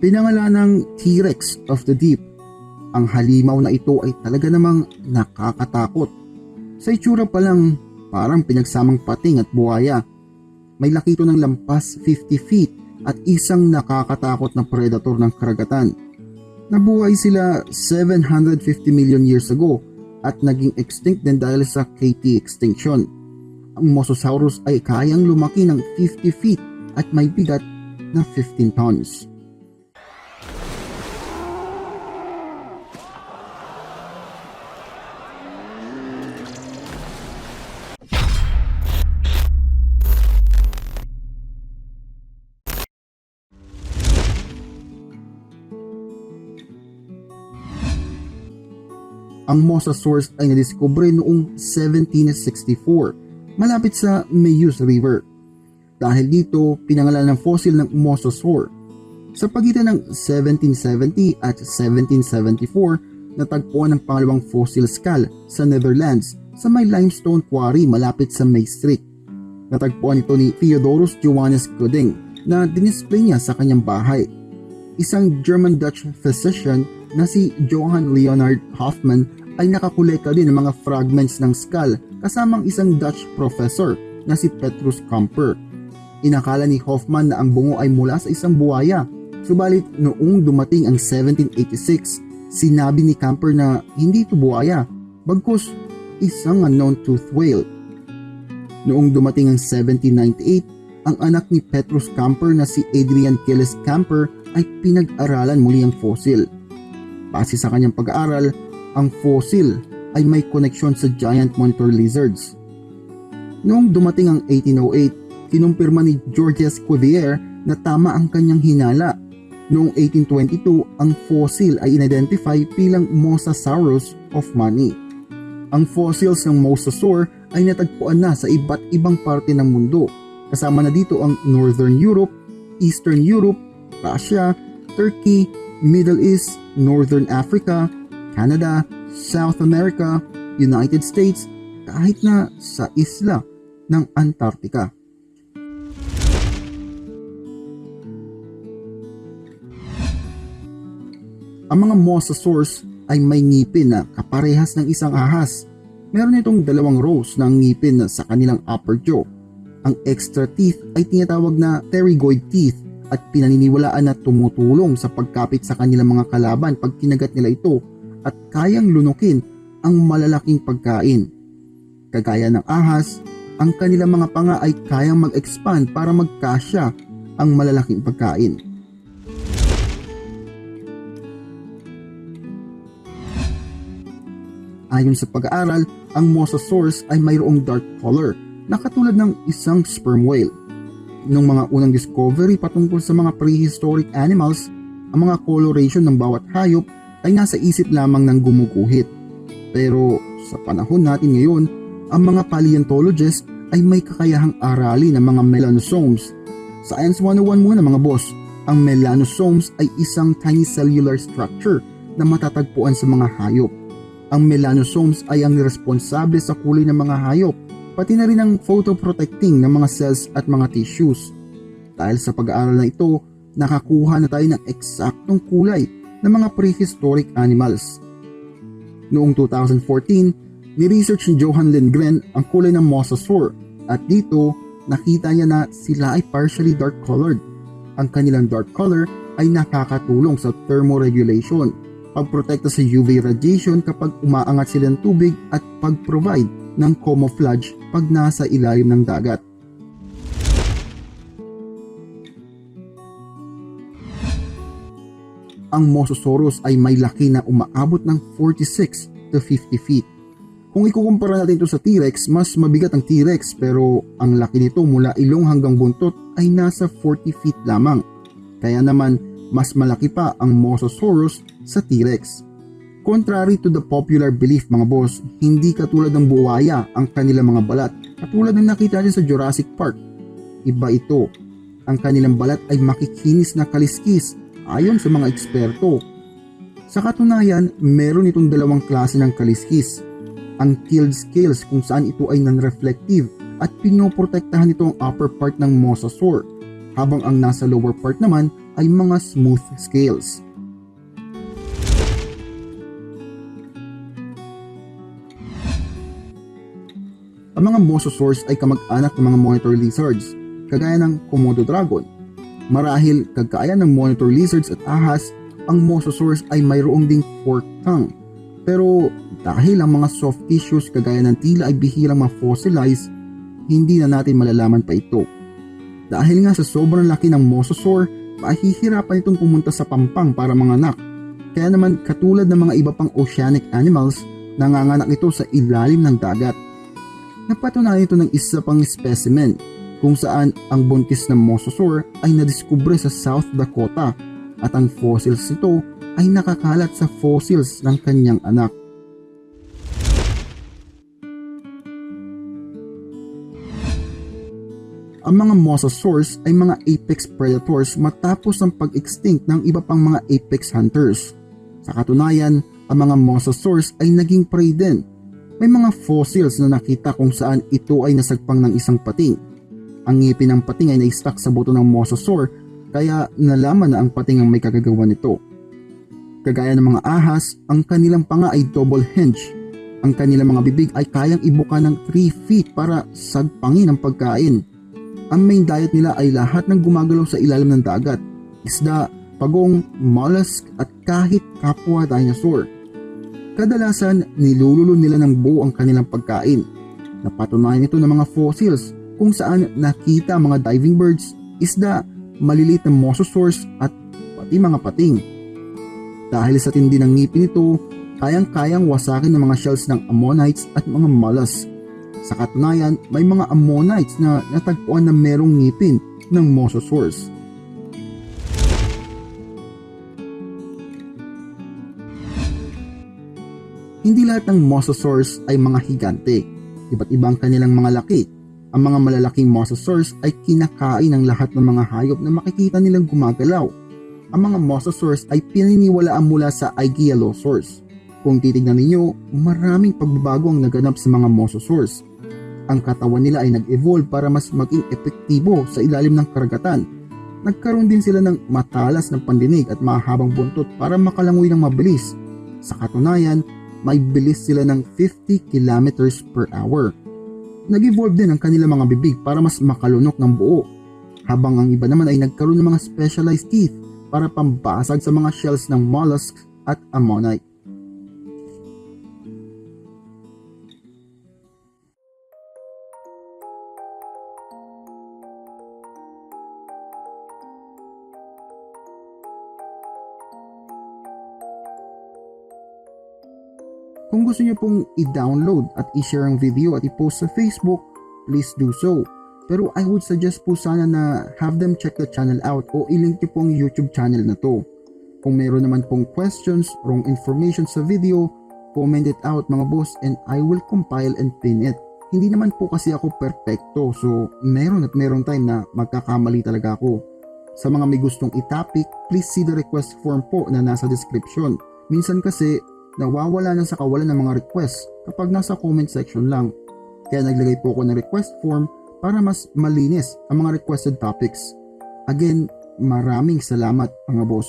Pinangalan ng T-Rex of the Deep. Ang halimaw na ito ay talaga namang nakakatakot. Sa itsura pa lang, parang pinagsamang pating at buhaya. May laki ito ng lampas 50 feet at isang nakakatakot na predator ng karagatan. Nabuhay sila 750 million years ago at naging extinct din dahil sa KT extinction. Ang Mosasaurus ay kayang lumaki ng 50 feet at may bigat na 15 tons. Ang Mosasaurus ay nadiskubre noong 1764 malapit sa Meuse River. Dahil dito, pinangalan ng fossil ng Mosasaur. Sa pagitan ng 1770 at 1774, natagpuan ang pangalawang fossil skull sa Netherlands sa may limestone quarry malapit sa Maastricht. Natagpuan ito ni Theodorus Johannes Göding na dinisplay niya sa kanyang bahay. Isang German-Dutch physician na si Johann Leonard Hoffmann ay nakakolekta din ng mga fragments ng skull kasamang isang Dutch professor na si Petrus Camper. Inakala ni Hoffmann na ang bungo ay mula sa isang buhaya, subalit noong dumating ang 1786, sinabi ni Camper na hindi ito buhaya, bagkus isang unknown tooth whale. Noong dumating ang 1798, ang anak ni Petrus Camper na si Adrian Gilles Camper ay pinag-aralan muli ang fossil. Base sa kanyang pag-aaral, ang fossil ay may koneksyon sa giant monitor lizards. Noong dumating ang 1808, kinumpirma ni Georges Cuvier na tama ang kanyang hinala. Noong 1822, ang fossil ay in-identify bilang Mosasaurus hoffmanni. Ang fossils ng Mosasaur ay natagpuan na sa iba't ibang parte ng mundo. Kasama na dito ang Northern Europe, Eastern Europe, Russia, Turkey, Middle East, Northern Africa, Canada, South America, United States, kahit na sa isla ng Antarctica. Ang mga Mosasaurs ay may ngipin na kaparehas ng isang ahas. Meron itong dalawang rows ng ngipin sa kanilang upper jaw. Ang extra teeth ay tinatawag na pterygoid teeth at pinaniniwalaan na tumutulong sa pagkapit sa kanilang mga kalaban pag kinagat nila ito at kayang lunukin ang malalaking pagkain. Kagaya ng ahas, ang kanilang mga panga ay kayang mag-expand para magkasya ang malalaking pagkain. Ayon sa pag-aaral, ang Mosasaurus ay mayroong dark color na katulad ng isang sperm whale. Nung mga unang discovery patungkol sa mga prehistoric animals, ang mga coloration ng bawat hayop ay nasa isip lamang ng gumuguhit. Pero sa panahon natin ngayon, ang mga paleontologists ay may kakayahang aralin ng mga melanosomes. Science 101 muna mga boss, ang melanosomes ay isang tiny cellular structure na matatagpuan sa mga hayop. Ang melanosomes ay ang responsable sa kulay ng mga hayop, pati na rin ang photoprotecting ng mga cells at mga tissues. Dahil sa pag-aaral na ito, nakakuha na tayo ng eksaktong kulay ng mga prehistoric animals. Noong 2014, ni-research ni Johan Lindgren ang kulay ng Mosasaur at dito nakita niya na sila ay partially dark colored. Ang kanilang dark color ay nakakatulong sa thermoregulation, pagprotekta sa UV radiation kapag umaangat sila ng tubig at pag-provide ng camouflage pag nasa ilalim ng dagat. Ang Mosasaurus ay may laki na umaabot ng 46 to 50 feet. Kung ikukumpara natin ito sa T-Rex, mas mabigat ang T-Rex pero ang laki nito mula ilong hanggang buntot ay nasa 40 feet lamang. Kaya naman, mas malaki pa ang Mosasaurus sa T-Rex. Contrary to the popular belief mga boss, hindi katulad ng buwaya ang kanilang mga balat katulad ng nakita natin sa Jurassic Park. Iba ito. Ang kanilang balat ay makikinis na kaliskis ayon sa mga eksperto. Sa katunayan, meron itong dalawang klase ng kaliskis. Ang keeled scales kung saan ito ay non-reflective at pinoprotektahan ito ang upper part ng Mosasaur, habang ang nasa lower part naman ay mga smooth scales. Ang mga mosasaurs ay kamag-anak ng mga monitor lizards, kagaya ng Komodo dragon. Marahil kagaya ng monitor lizards at ahas, ang mosasaurs ay mayroong ding forked tongue. Pero dahil ang mga soft tissues kagaya ng tila ay bihirang ma-fossilize, hindi na natin malalaman pa ito. Dahil nga sa sobrang laki ng mosasaur, mahihirapan itong pumunta sa pampang para manganak. Kaya naman katulad ng mga iba pang oceanic animals, nanganganak ito sa ilalim ng dagat. Napatunayan ito ng isa pang specimen kung saan ang buntis ng mosasaur ay nadiskubre sa South Dakota at ang fossils nito ay nakakalat sa fossils ng kanyang anak. Ang mga mosasaurs ay mga apex predators matapos ang pag-extinct ng iba pang mga apex hunters. Sa katunayan, ang mga mosasaurs ay naging prey din. May mga fossils na nakita kung saan ito ay nasagpang ng isang pating. Ang ngipin ng pating ay na-stuck sa buto ng mosasaur, kaya nalaman na ang pating ang may kagagawa nito. Kagaya ng mga ahas, ang kanilang panga ay double hinge. Ang kanilang mga bibig ay kayang ibuka ng 3 feet para sagpangin ang pagkain. Ang main diet nila ay lahat ng gumagalaw sa ilalim ng dagat: isda, pagong, mollusk at kahit kapwa dinosaur. Kadalasan, nilululo nila ng buo ang kanilang pagkain. Napatunayan ito ng mga fossils kung saan nakita mga diving birds, isda, maliliit na mosasaurs at pati mga pating. Dahil sa tindi ng ngipin nito, kayang-kayang wasakin ng mga shells ng ammonites at mga mollusks. Sa katunayan, may mga ammonites na natagpuan na merong ngipin ng mosasaurs. Hindi lahat ng mosasaurs ay mga higante. Iba't ibang kanilang mga laki. Ang mga malalaking mosasaurs ay kinakain ng lahat ng mga hayop na makikita nilang gumagalaw. Ang mga mosasaurs ay pininiwalaan mula sa Aigyalosaurs. Kung titignan ninyo, maraming pagbabago ang naganap sa mga mosasaurs. Ang katawan nila ay nag-evolve para mas maging epektibo sa ilalim ng karagatan. Nagkaroon din sila ng matalas ng pandinig at mahabang buntot para makalangoy ng mabilis. Sa katunayan, may bilis sila ng 50 kilometers per hour. Nag-evolve din ang kanilang mga bibig para mas makalunok ng buo, habang ang iba naman ay nagkaroon ng mga specialized teeth para pambasag sa mga shells ng mollusks at ammonite. Kung gusto niyo pong i-download at i-share ang video at i-post sa Facebook, please do so. Pero I would suggest po sana na have them check the channel out o i-link niyo po ang YouTube channel na to. Kung meron naman pong questions, wrong information sa video, comment it out mga boss and I will compile and pin it. Hindi naman po kasi ako perfecto, so meron at meron time na magkakamali talaga ako. Sa mga may gustong i-topic, please see the request form po na nasa description. Minsan kasi nawawala na sa kawalan ng mga request kapag nasa comment section lang. Kaya naglagay po ako ng request form para mas malinis ang mga requested topics. Again, maraming salamat mga boss.